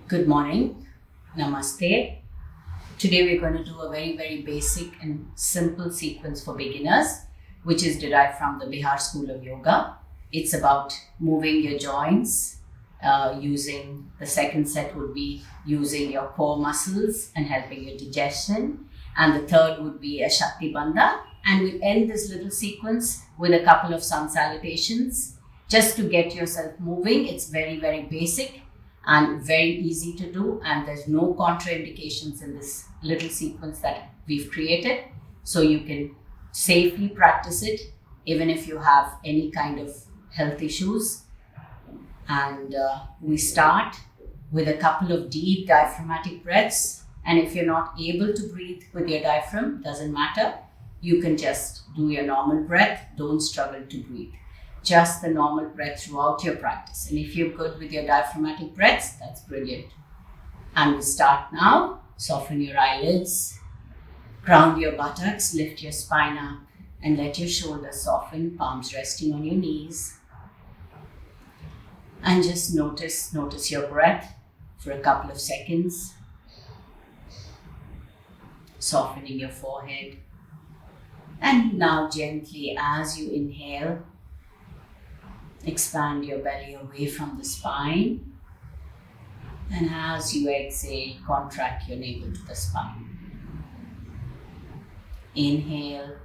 Good morning. Namaste. Today we're going to do a very basic and simple sequence for beginners, which is derived from the Bihar School of Yoga. It's about moving your joints, using the second set would be using your core muscles and helping your digestion. And the third would be a Shakti Bandha. And we'll end this little sequence with a couple of sun salutations just to get yourself moving. It's very basic and very easy to do, and there's no contraindications in this little sequence that we've created, so you can safely practice it even if you have any kind of health issues. And we start with a couple of deep diaphragmatic breaths, and if you're not able to breathe with your diaphragm, doesn't matter, you can just do your normal breath. Don't struggle to breathe. Just the normal breath throughout your practice. And if you're good with your diaphragmatic breaths, that's brilliant. And we start now. Soften your eyelids, ground your buttocks, lift your spine up, and let your shoulders soften, palms resting on your knees. And just notice your breath for a couple of seconds. Softening your forehead. And now gently, as you inhale, expand your belly away from the spine, and as you exhale, contract your navel to the spine. Inhale,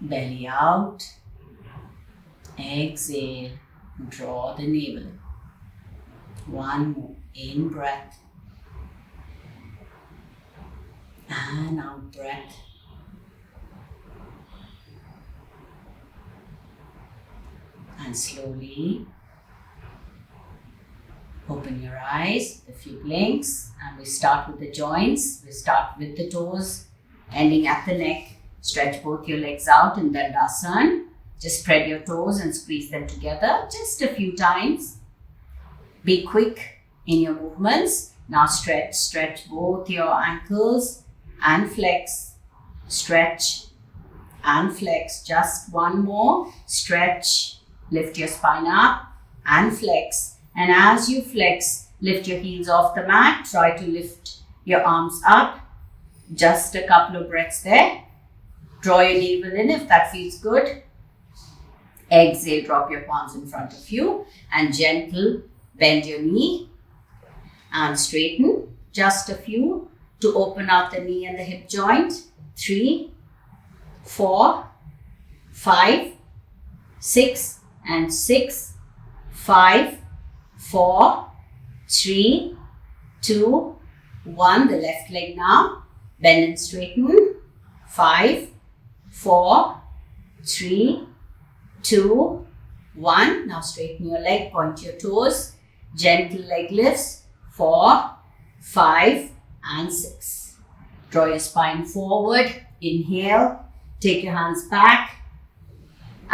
belly out. Exhale, draw the navel. One more, in breath, and out breath. And slowly open your eyes, a few blinks, and we start with the joints. We start with the toes, ending at the neck. Stretch both your legs out in Dandasana. Just spread your toes and squeeze them together just a few times. Be quick in your movements. Now stretch both your ankles and flex. Stretch and flex. Just one more. Stretch. Lift your spine up and flex. And as you flex, lift your heels off the mat. Try to lift your arms up. Just a couple of breaths there. Draw your navel in if that feels good. Exhale, drop your palms in front of you and gentle bend your knee and straighten. Just a few to open out the knee and the hip joint. 3, 4, 5, 6, and 6, 5, 4, 3, 2, 1. The left leg now. Bend and straighten. 5, 4, 3, 2, 1. Now straighten your leg, point your toes. Gentle leg lifts. 4, 5, and 6. Draw your spine forward. Inhale. Take your hands back.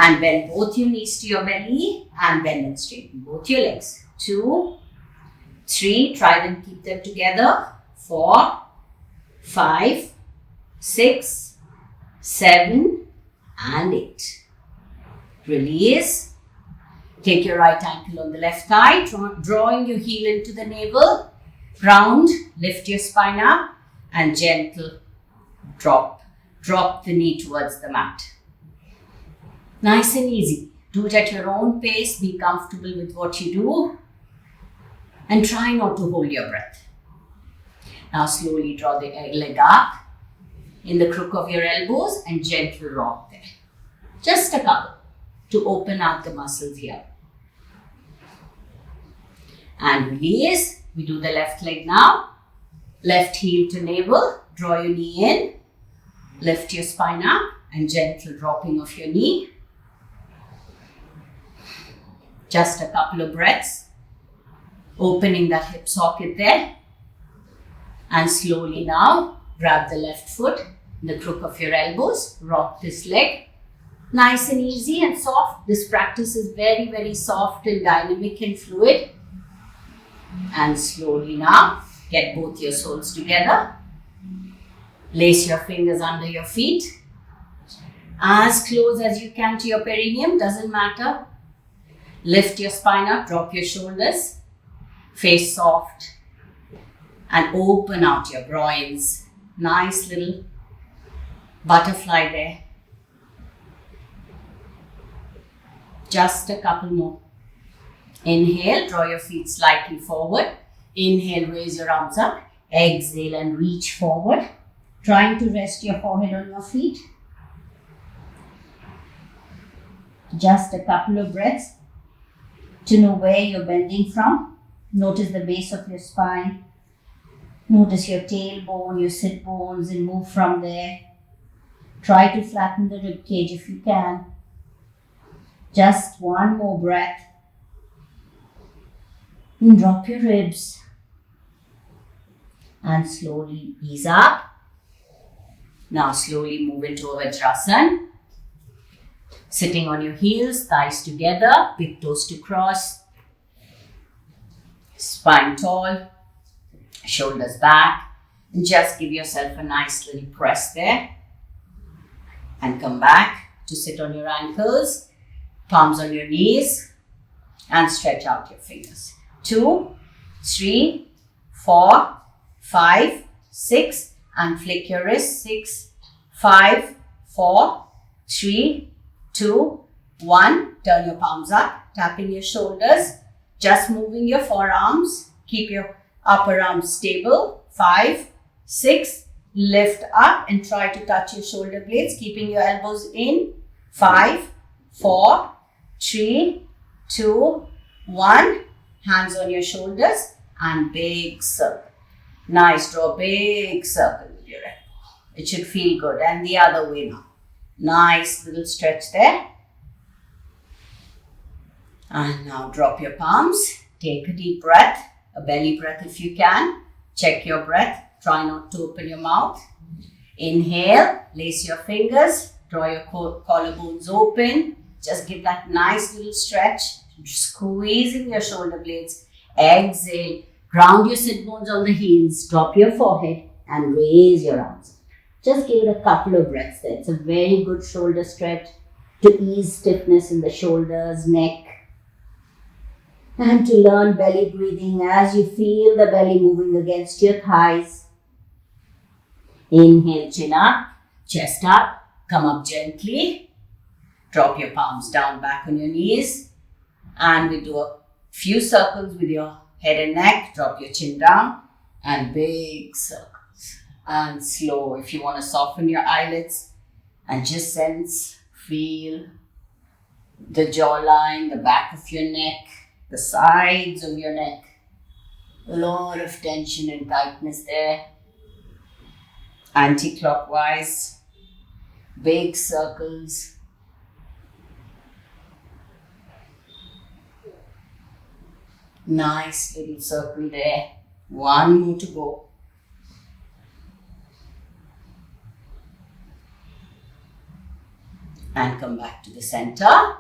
And bend both your knees to your belly and bend and straighten both your legs. 2, 3, try them, keep them together. 4, 5, 6, 7, and 8. Release. Take your right ankle on the left thigh, drawing your heel into the navel. Ground, lift your spine up and gentle drop. Drop the knee towards the mat. Nice and easy. Do it at your own pace. Be comfortable with what you do. And try not to hold your breath. Now slowly draw the leg up in the crook of your elbows and gentle rock there. Just a couple to open out the muscles here. And release. We do the left leg now. Left heel to navel. Draw your knee in. Lift your spine up and gentle dropping of your knee. Just a couple of breaths, opening that hip socket there. And slowly now, grab the left foot, the crook of your elbows, rock this leg. Nice and easy and soft. This practice is very soft and dynamic and fluid. And slowly now, get both your soles together. Lace your fingers under your feet. As close as you can to your perineum, doesn't matter. Lift your spine up, drop your shoulders. face soft, and open out your groins. Nice little butterfly there. Just a couple more. Inhale, draw your feet slightly forward. Inhale, raise your arms up. Exhale and reach forward. Trying to rest your forehead on your feet. Just a couple of breaths to know where you're bending from. Notice the base of your spine. Notice your tailbone, your sit bones, and move from there. Try to flatten the rib cage if you can. Just one more breath. And drop your ribs. And slowly ease up. Now slowly move into Vajrasana. Sitting on your heels, thighs together, big toes to cross. Spine tall, shoulders back. And just give yourself a nice little press there. And come back to sit on your ankles, palms on your knees, and stretch out your fingers. 2, 3, 4, 5, 6, and flick your wrists. 6, 5, 4, 3, 2, 1. Turn your palms up, tapping your shoulders, just moving your forearms. Keep your upper arms stable. 5, 6, lift up and try to touch your shoulder blades, keeping your elbows in. 5, 4, 3, 2, 1. Hands on your shoulders and big circle. Nice, draw a big circle with your elbow. It should feel good. And the other way now. Nice little stretch there. And now drop your palms. Take a deep breath, a belly breath if you can. Check your breath. Try not to open your mouth. Inhale, lace your fingers, draw your collarbones open. Just give that nice little stretch, squeezing your shoulder blades. Exhale, ground your sit bones on the heels, drop your forehead and raise your arms. Just give it a couple of breaths there. It's a very good shoulder stretch to ease stiffness in the shoulders, neck. And to learn belly breathing as you feel the belly moving against your thighs. Inhale, chin up, chest up, come up gently. Drop your palms down back on your knees. And we do a few circles with your head and neck. Drop your chin down and big circles. And slow. If you want to soften your eyelids and just sense, feel the jawline, the back of your neck, the sides of your neck. A lot of tension and tightness there. Anti-clockwise, big circles. Nice little circle there. One more to go. And come back to the center.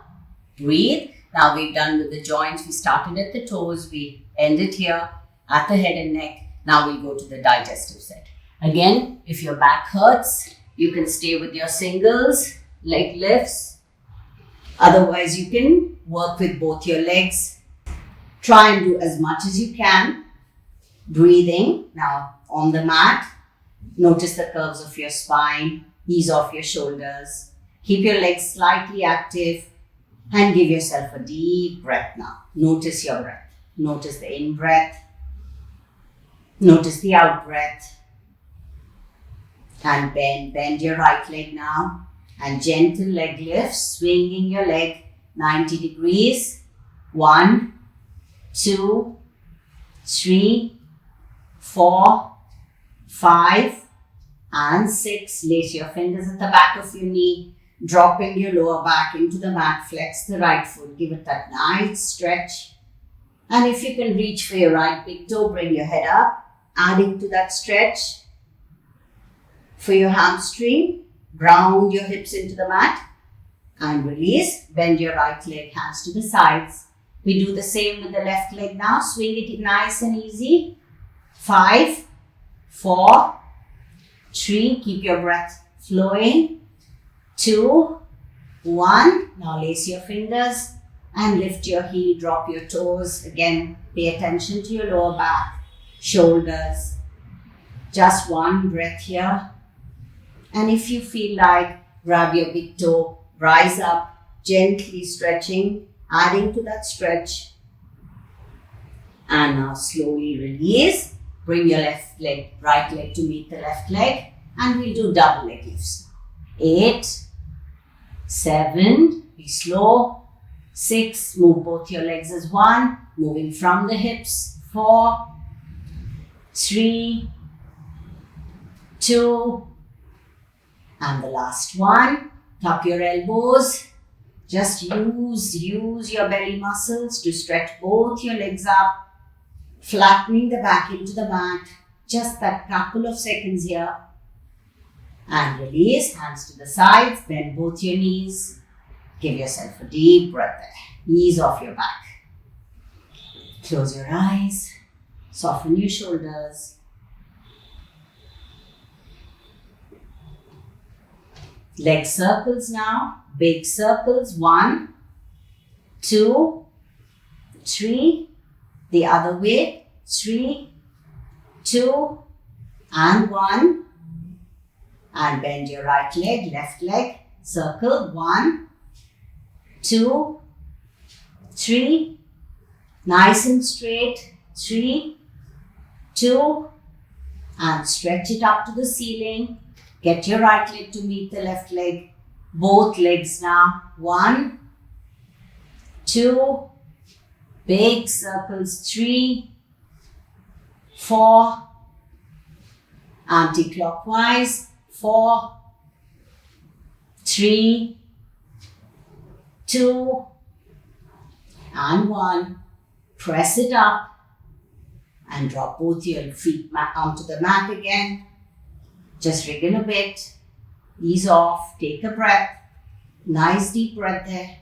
Breathe. Now we've done with the joints. We started at the toes. We ended here at the head and neck. Now we'll go to the digestive set. Again, if your back hurts, you can stay with your singles, leg lifts. Otherwise, you can work with both your legs. Try and do as much as you can. Breathing. Now on the mat, notice the curves of your spine. Ease off your shoulders. Keep your legs slightly active and give yourself a deep breath now. Notice your breath. Notice the in-breath. Notice the out-breath. And bend your right leg now. And gentle leg lifts, swinging your leg 90 degrees. 1, 2, 3, 4, 5, and 6. Lace your fingers at the back of your knee. Dropping your lower back into the mat, flex the right foot, give it that nice stretch. And if you can reach for your right big toe, bring your head up, adding to that stretch. For your hamstring, ground your hips into the mat and release. Bend your right leg, hands to the sides. We do the same with the left leg now. Swing it nice and easy. 5, 4, 3, keep your breath flowing. 2, 1. Now lace your fingers. and lift your heel, drop your toes. Again, pay attention to your lower back, shoulders. Just one breath here. And if you feel like, grab your big toe, rise up, gently stretching, adding to that stretch. And now slowly release. Bring your right leg to meet the left leg. And we'll do double leg lifts. 8, 7, be slow. 6, move both your legs as one, moving from the hips. 4, 3, 2, and the last one. Tuck your elbows. Just use your belly muscles to stretch both your legs up, flattening the back into the mat. Just that couple of seconds here. And release, hands to the sides, bend both your knees. Give yourself a deep breath there. Ease off your back. Close your eyes, soften your shoulders. Leg circles now, big circles. 1, 2, 3. The other way. 3, 2, and 1. And bend your right leg, left leg. Circle. 1, 2, 3. Nice and straight. 3, 2. And stretch it up to the ceiling. Get your right leg to meet the left leg. Both legs now. 1, 2. Big circles. 3, 4. Anti-clockwise. 4, 3, 2, and 1. Press it up and drop both your feet onto the mat again. Just wriggle a bit. Ease off. Take a breath. Nice deep breath there.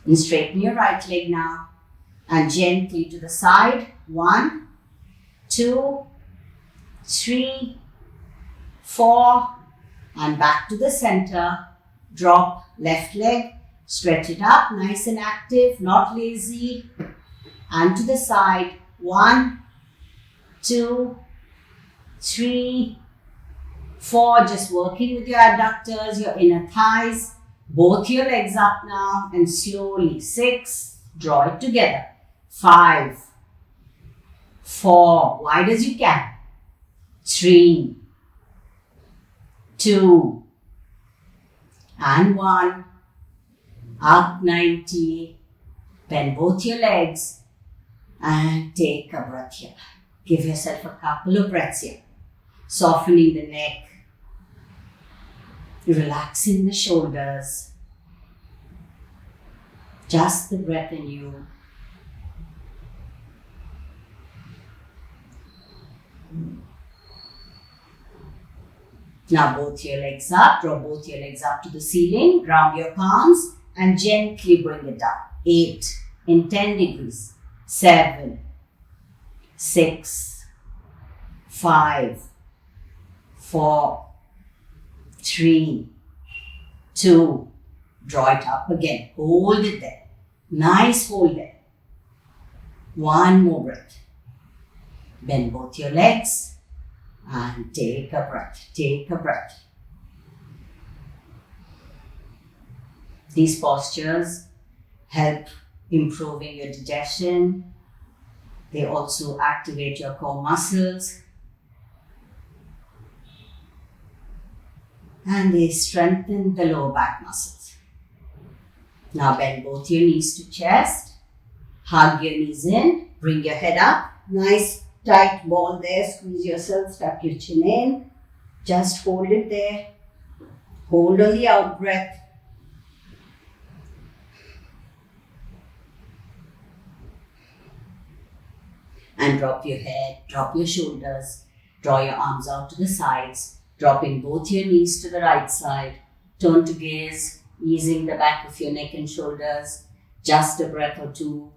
And straighten your right leg now. And gently to the side. 1, 2, 3, 4, and back to the center. Drop left leg, stretch it up, nice and active, not lazy. And to the side. 1, 2, 3, 4. Just working with your adductors, your inner thighs. Both your legs up now, and slowly. 6, draw it together. 5, 4, wide as you can. 3, 2, and 1. Up 90. Bend both your legs and take a breath here. Give yourself a couple of breaths here. Softening the neck. Relaxing the shoulders. Just the breath in you. Now both your legs up, draw both your legs up to the ceiling, ground your palms and gently bring it down. 8 in 10 degrees. 7, 6, 5, 4, 3, 2, draw it up again. Hold it there. Nice hold there. One more breath. Bend both your legs. And take a breath, take a breath. These postures help improving your digestion. They also activate your core muscles. And they strengthen the lower back muscles. Now bend both your knees to chest. Hug your knees in, bring your head up. Nice tight ball there, squeeze yourself, tuck your chin in. Just hold it there. Hold on the out breath. And drop your head, drop your shoulders, draw your arms out to the sides, dropping both your knees to the right side. Turn to gaze, easing the back of your neck and shoulders. Just a breath or two.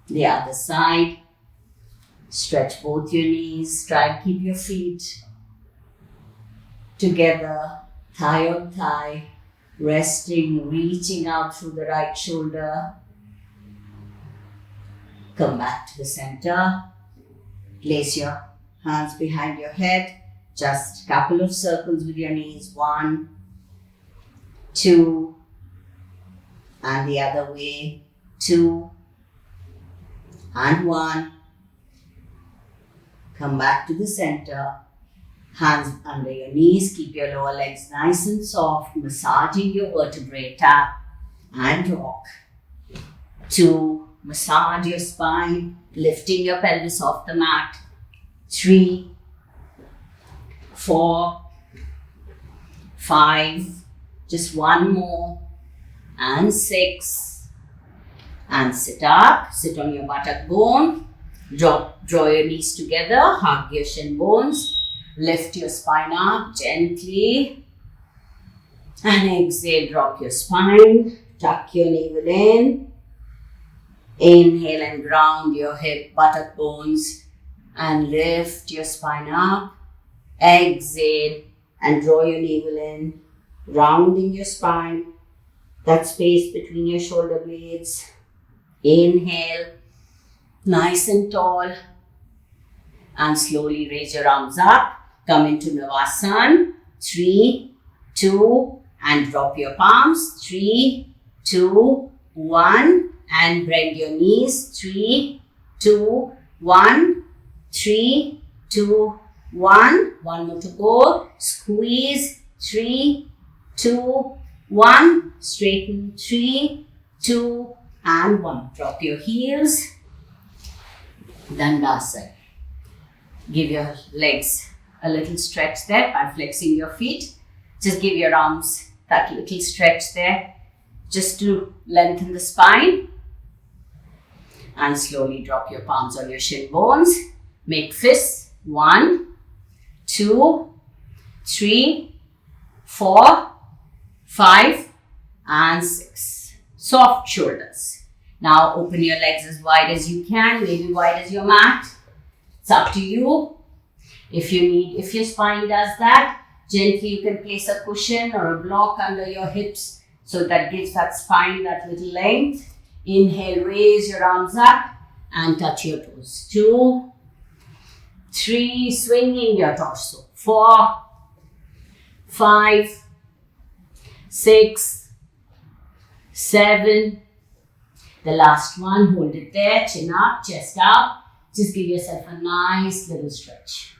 The other side. Stretch both your knees. Try and keep your feet together, thigh on thigh, resting, reaching out through the right shoulder. Come back to the center. Place your hands behind your head. Just a couple of circles with your knees. 1, 2, and the other way. 2, and 1. Come back to the center. Hands under your knees. Keep your lower legs nice and soft. Massaging your vertebrae. Tap and rock. 2. Massage your spine. Lifting your pelvis off the mat. 3, 4, 5. Just one more. And 6. And sit up. Sit on your buttock bone. Draw your knees together. Hug your shin bones. Lift your spine up gently. And exhale, drop your spine. Tuck your navel in. Inhale and ground your hip, buttock bones. And lift your spine up. Exhale and draw your navel in. Rounding your spine. That space between your shoulder blades. Inhale. Nice and tall. And slowly raise your arms up. Come into Navasana. 3, 2, and drop your palms. 3, 2, 1, and bend your knees. 3, 2, 1, 3, 2, 1. One more to go. Squeeze. 3, 2, 1. Straighten. 3, 2, and 1. Drop your heels. Dandasana. Give your legs a little stretch there by flexing your feet. Just give your arms that little stretch there just to lengthen the spine. And slowly drop your palms on your shin bones. Make fists. 1, 2, 3, 4, 5, and 6. Soft shoulders. Now open your legs as wide as you can, maybe wide as your mat. It's up to you. If your spine does that, gently you can place a cushion or a block under your hips so that gives that spine that little length. Inhale, raise your arms up and touch your toes. 2, 3, swinging your torso. 4, 5, 6, 7. The last one, hold it there, chin up, chest up. Just give yourself a nice little stretch.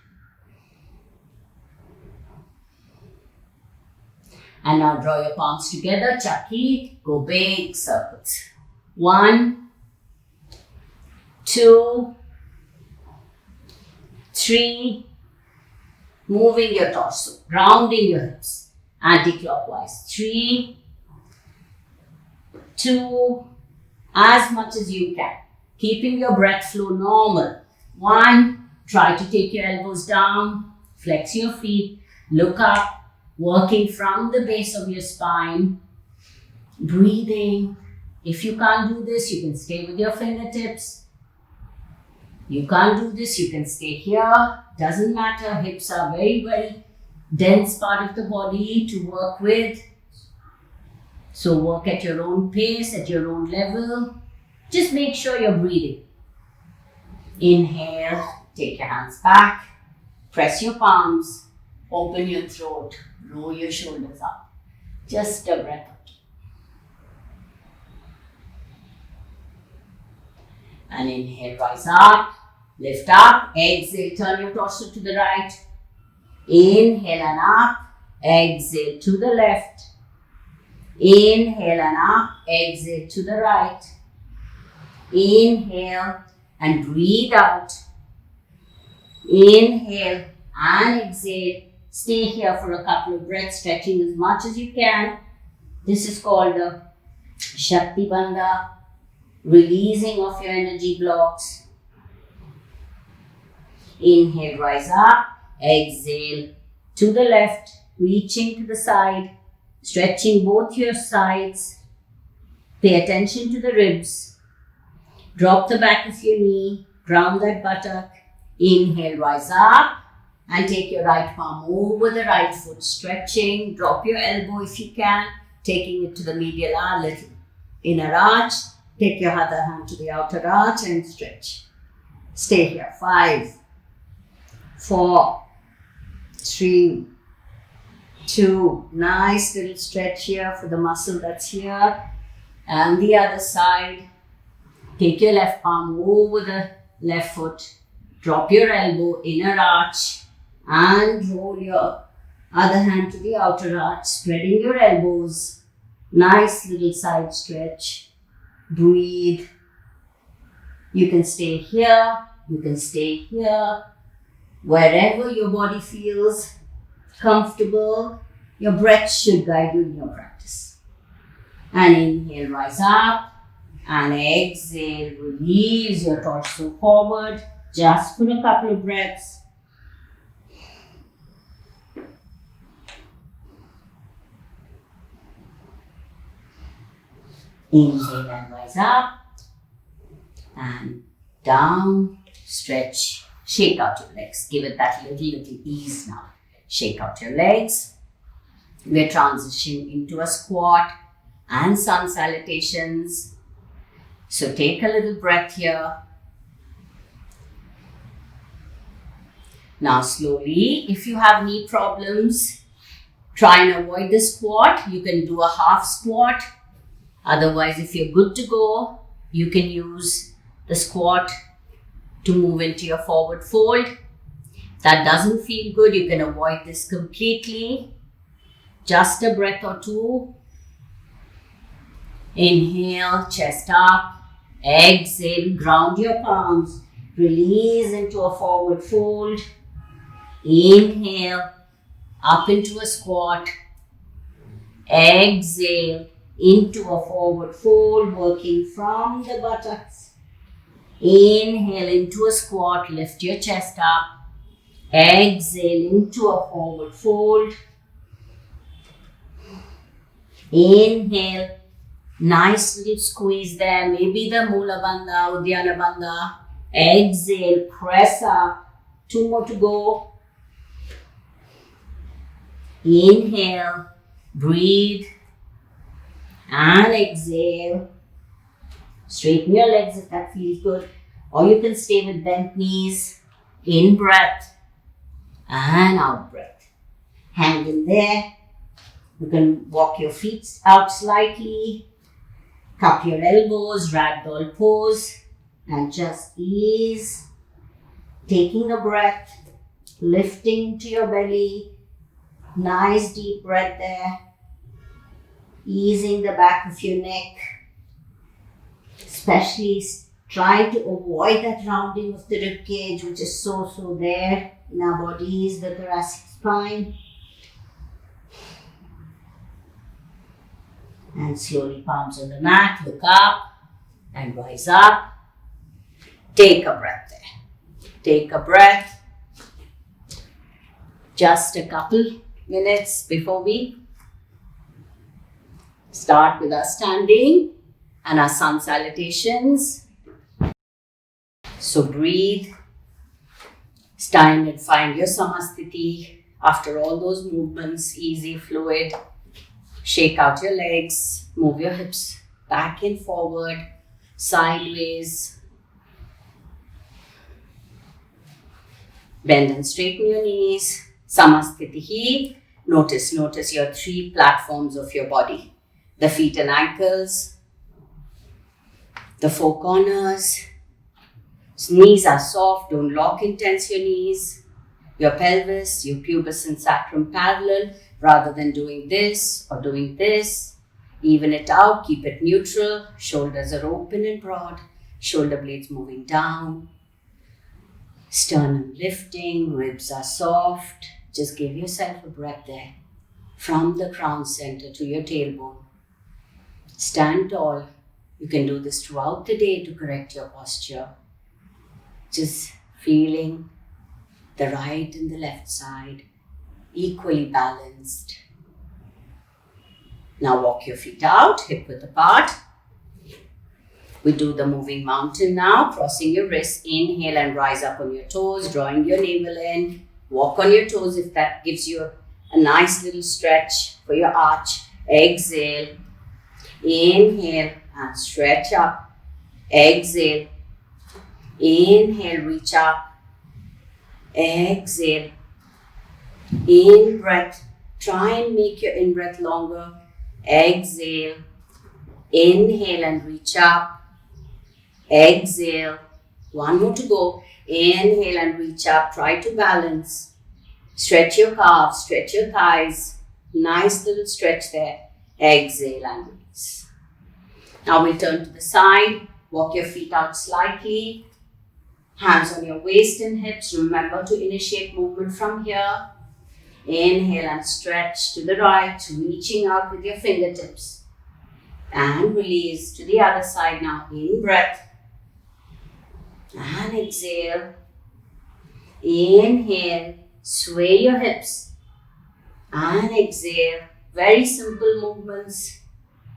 And now draw your palms together, chakki, go big circles. 1, 2, 3, moving your torso, rounding your hips, anti-clockwise. 3, 2, as much as you can, keeping your breath flow normal. 1, try to take your elbows down, flex your feet, look up, working from the base of your spine, breathing. If you can't do this, you can stay with your fingertips. You can't do this, you can stay here. Doesn't matter, hips are very, very dense part of the body to work with. So work at your own pace, at your own level. Just make sure you're breathing. Inhale, take your hands back, press your palms, open your throat, roll your shoulders up. Just a breath or two. And inhale, rise up, lift up, exhale, turn your torso to the right. Inhale and up, exhale to the left. Inhale and up, exhale to the right. Inhale and breathe out. Inhale and exhale. Stay here for a couple of breaths, stretching as much as you can. This is called the Shakti Bandha, releasing of your energy blocks. Inhale, rise up. Exhale to the left, reaching to the side, stretching both your sides. Pay attention to the ribs. Drop the back of your knee, ground that buttock. Inhale, rise up. And take your right palm over the right foot, stretching. Drop your elbow if you can, taking it to the medial arch, little inner arch. Take your other hand to the outer arch and stretch. Stay here. 5, 4, 3, 2. Nice little stretch here for the muscle that's here. And the other side. Take your left palm over the left foot. Drop your elbow, inner arch. And roll your other hand to the outer arch, spreading your elbows. Nice little side stretch. Breathe. You can stay here. You can stay here. Wherever your body feels comfortable, your breath should guide you in your practice. And inhale, rise up. And exhale, release your torso forward. Just for a couple of breaths. Inhale and rise up and down, stretch, shake out your legs. Give it that little ease now. Shake out your legs. We're transitioning into a squat and sun salutations. So take a little breath here. Now slowly, if you have knee problems, try and avoid the squat. You can do a half squat. Otherwise, if you're good to go, you can use the squat to move into your forward fold. If that doesn't feel good, you can avoid this completely. Just a breath or two. Inhale, chest up. Exhale, ground your palms. Release into a forward fold. Inhale, up into a squat. Exhale, into a forward fold, working from the buttocks. Inhale into a squat, lift your chest up. Exhale into a forward fold. Inhale, nice little squeeze there, maybe the Mula Bandha, Uddiyana Bandha. Exhale, press up. 2 more to go. Inhale, breathe. And exhale. Straighten your legs if that feels good. Or you can stay with bent knees. In breath and out breath. Hand in there. You can walk your feet out slightly. Cup your elbows, ragdoll pose. And just ease. Taking a breath. Lifting to your belly. Nice deep breath there. Easing the back of your neck, especially trying to avoid that rounding of the rib cage, which is so there in our bodies, the thoracic spine. And slowly palms on the mat, look up and rise up. Take a breath there. Take a breath. Just a couple minutes before we start with our standing and our sun salutations. So breathe, stand and find your samasthiti. After all those movements, easy, fluid. Shake out your legs, move your hips back and forward, sideways. Bend and straighten your knees. Samasthiti. Notice your 3 platforms of your body. The feet and ankles, the 4 corners. Knees are soft, don't lock and tense your knees. Your pelvis, your pubis and sacrum parallel, rather than doing this or doing this. Even it out, keep it neutral. Shoulders are open and broad, shoulder blades moving down. Sternum lifting, ribs are soft. Just give yourself a breath there. From the crown center to your tailbone. Stand tall. You can do this throughout the day to correct your posture. Just feeling the right and the left side equally balanced. Now walk your feet out, hip width apart. We do the moving mountain now, crossing your wrists. Inhale and rise up on your toes, drawing your navel in. Walk on your toes if that gives you a nice little stretch for your arch. Exhale. Inhale and stretch up. Exhale. Inhale, reach up. Exhale. In breath. Try and make your in breath longer. Exhale. Inhale and reach up. Exhale. One more to go. Inhale and reach up. Try to balance. Stretch your calves, stretch your thighs. Nice little stretch there. Exhale and release. Now we'll turn to the side. Walk your feet out slightly. Hands on your waist and hips. Remember to initiate movement from here. Inhale and stretch to the right, reaching out with your fingertips. And release to the other side now. In breath. And exhale. Inhale. Sway your hips. And exhale. Very simple movements.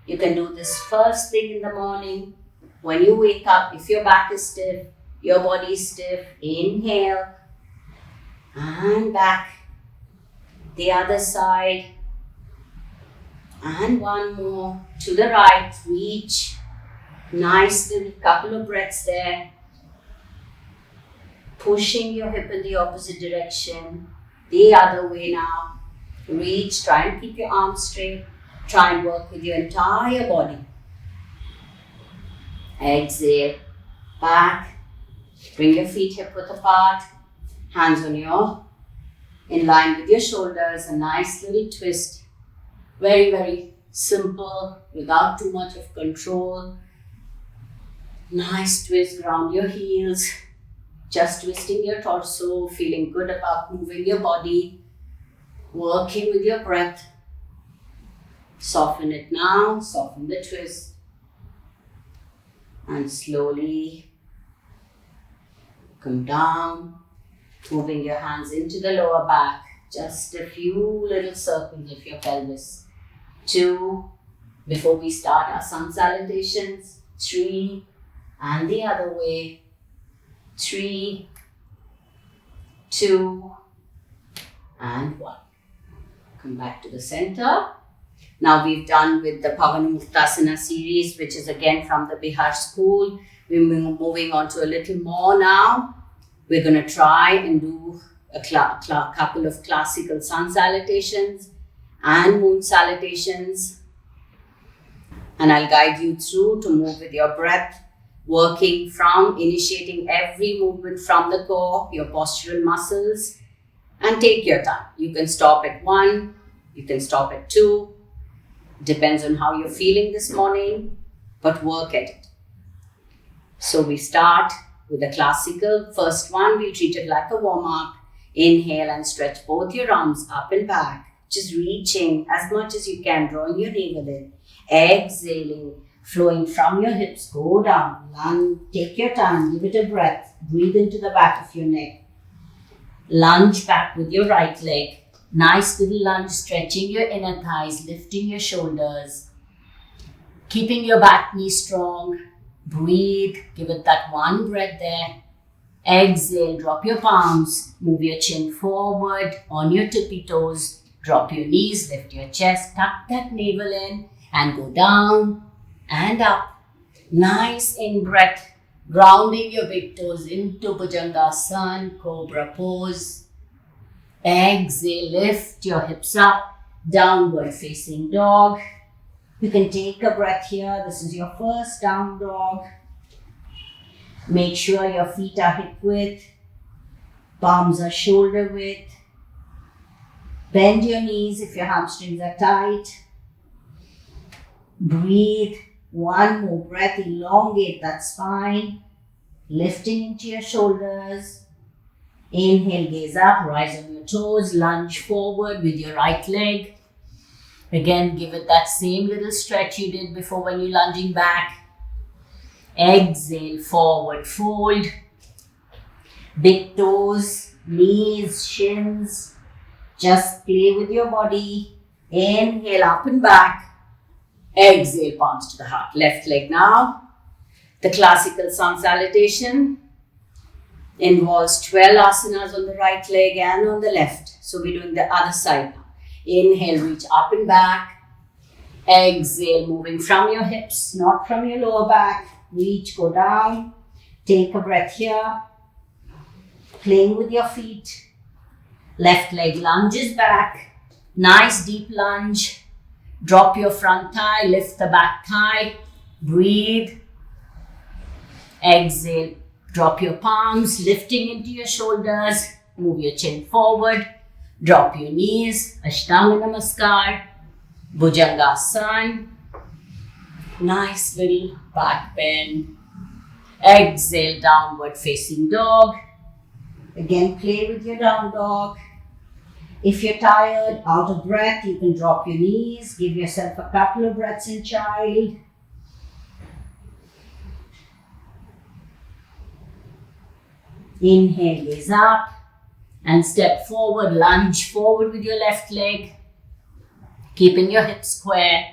You can do this first thing in the morning. When you wake up, if your back is stiff, your body is stiff, inhale. And back. The other side. And one more. To the right. Reach. Nice little couple of breaths there. Pushing your hip in the opposite direction. The other way now. Reach. Try and keep your arms straight. Try and work with your entire body. Exhale. Back. Bring your feet hip width apart. Hands on your, in line with your shoulders. A nice little twist. Very, very simple. Without too much of control. Nice twist. Ground your heels. Just twisting your torso, feeling good about moving your body, working with your breath. Soften it now, soften the twist. And slowly come down, moving your hands into the lower back. Just a few little circles of your pelvis. 2, before we start our sun salutations. 3, and the other way. 3, 2, and 1. Come back to the center. Now we've done with the Pavanamuktasana series, which is again from the Bihar School. We're moving on to a little more now. We're going to try and do a couple of classical sun salutations and moon salutations. And I'll guide you through to move with your breath. Working from initiating every movement from the core, your postural muscles, and take your time. You can stop at 1, you can stop at 2, depends on how you're feeling this morning, but work at it. So we start with the classical. First one, we'll treat it like a warm-up. Inhale and stretch both your arms up and back, just reaching as much as you can, drawing your navel in. Exhaling. Flowing from your hips, go down, lunge, take your time, give it a breath, breathe into the back of your neck. Lunge back with your right leg, nice little lunge, stretching your inner thighs, lifting your shoulders, keeping your back knee strong. Breathe, give it that one breath there. Exhale, drop your palms, move your chin forward on your tippy toes, drop your knees, lift your chest, tuck that navel in and go down. And up. Nice in breath. Grounding your big toes into Bhujangasana, Cobra pose. Exhale, lift your hips up. Downward facing dog. You can take a breath here. This is your first down dog. Make sure your feet are hip width. Palms are shoulder width. Bend your knees if your hamstrings are tight. Breathe. One more breath, elongate that spine, lifting into your shoulders. Inhale, gaze up, rise on your toes, lunge forward with your right leg. Again, give it that same little stretch you did before when you're lunging back. Exhale, forward fold. Big toes, knees, shins. Just play with your body. Inhale, up and back. Exhale, palms to the heart. Left leg now. The classical sun salutation. Involves 12 asanas on the right leg and on the left. So we're doing the other side now. Inhale, reach up and back. Exhale, moving from your hips, not from your lower back. Reach, go down. Take a breath here. Playing with your feet. Left leg lunges back. Nice deep lunge. Drop your front thigh, lift the back thigh. Breathe. Exhale. Drop your palms, lifting into your shoulders. Move your chin forward. Drop your knees. Ashtanga Namaskar. Bhujangasana. Nice little back bend. Exhale, downward facing dog. Again, play with your down dog. If you're tired, out of breath, you can drop your knees. Give yourself a couple of breaths in child. Inhale, gaze up and step forward, lunge forward with your left leg, keeping your hips square.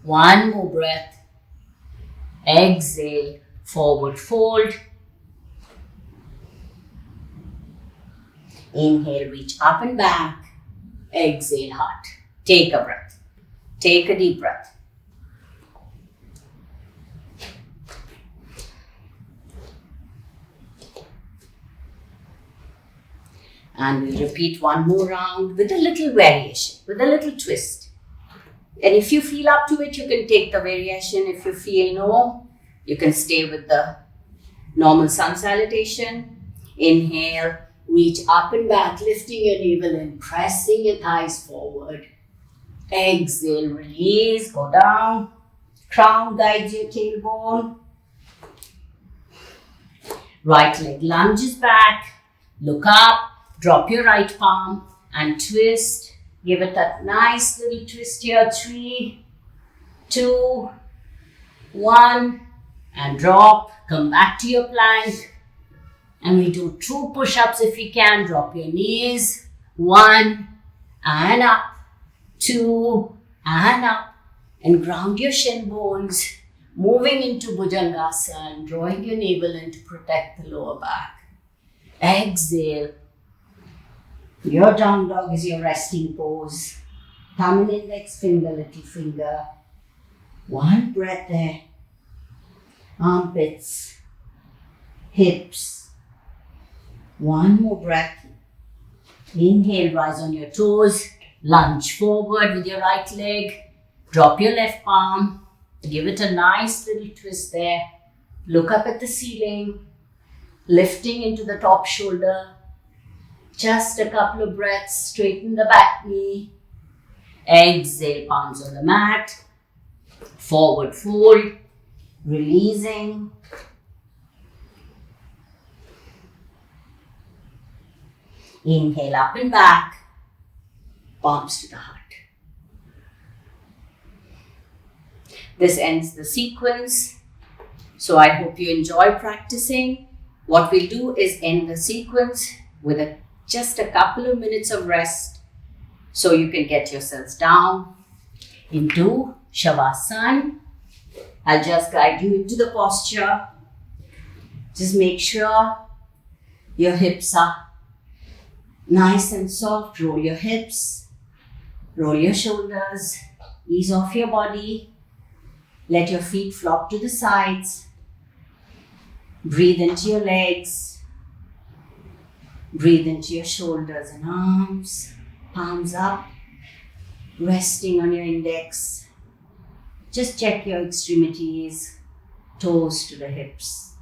One more breath. Exhale, forward fold. Inhale, reach up and back. Exhale, heart. Take a breath. Take a deep breath. And we'll repeat one more round with a little variation, with a little twist. And if you feel up to it, you can take the variation. If you feel no, you can stay with the normal sun salutation. Inhale, reach up and back, lifting your navel and pressing your thighs forward. Exhale, release, go down. Crown guides your tailbone. Right leg lunges back. Look up. Drop your right palm and twist. Give it that nice little twist here. 3, 2, 1. And drop. Come back to your plank. And we do 2 push-ups if we can. Drop your knees. 1 and up. 2 and up. And ground your shin bones. Moving into Bhujangasana. Drawing your navel in to protect the lower back. Exhale. Your down dog is your resting pose. Thumb and index finger, little finger. One breath there. Armpits. Hips. One more breath. Inhale, rise on your toes. Lunge forward with your right leg. Drop your left palm. Give it a nice little twist there. Look up at the ceiling. Lifting into the top shoulder. Just a couple of breaths. Straighten the back knee. Exhale, palms on the mat. Forward fold. Releasing. Inhale, up and back. Palms to the heart. This ends the sequence. So I hope you enjoy practicing. What we'll do is end the sequence with just a couple of minutes of rest so you can get yourselves down into Shavasana. I'll just guide you into the posture. Just make sure your hips are nice and soft. Roll your hips, roll your shoulders, ease off your body. Let your feet flop to the sides. Breathe into your legs. Breathe into your shoulders and arms, palms up, resting on your index. Just check your extremities, toes to the hips.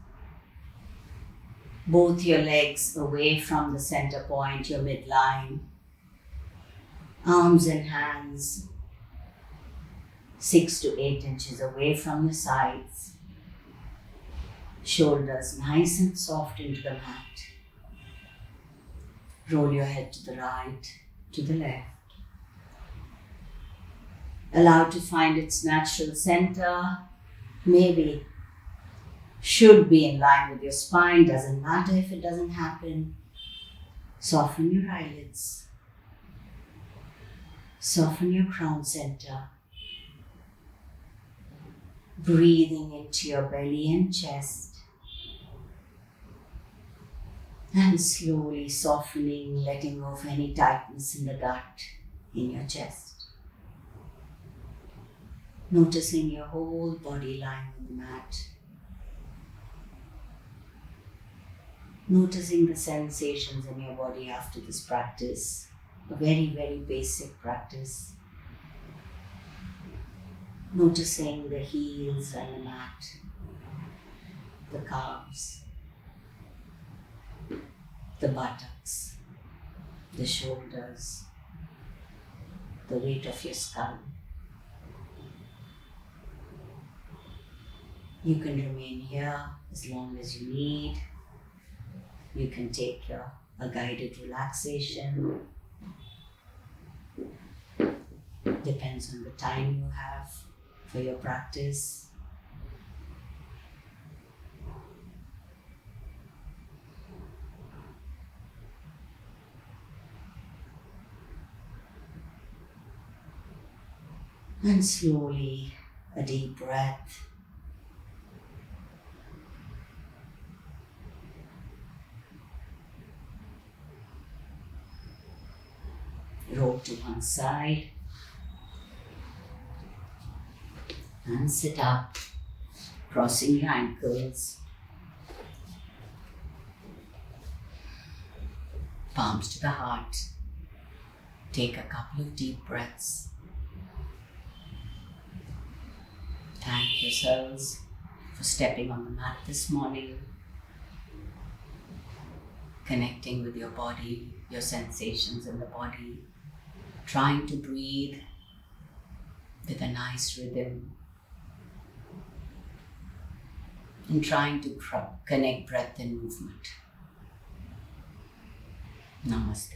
Both your legs away from the center point, your midline. Arms and hands 6 to 8 inches away from your sides. Shoulders nice and soft into the mat. Roll your head to the right, to the left. Allow it to find its natural center. Maybe should be in line with your spine. Doesn't matter if it doesn't happen. Soften your eyelids. Soften your crown center. Breathing into your belly and chest. And slowly softening, letting go of any tightness in the gut, in your chest. Noticing your whole body lying on the mat. Noticing the sensations in your body after this practice. A very, very basic practice. Noticing the heels and the mat, the calves, the buttocks, the shoulders, the weight of your skull. You can remain here as long as you need. You can take a guided relaxation. Depends on the time you have for your practice. And slowly, a deep breath. Roll to one side. And sit up, crossing your ankles. Palms to the heart. Take a couple of deep breaths. Thank yourselves for stepping on the mat this morning, connecting with your body, your sensations in the body, trying to breathe with a nice rhythm, and trying to connect breath and movement. Namaste.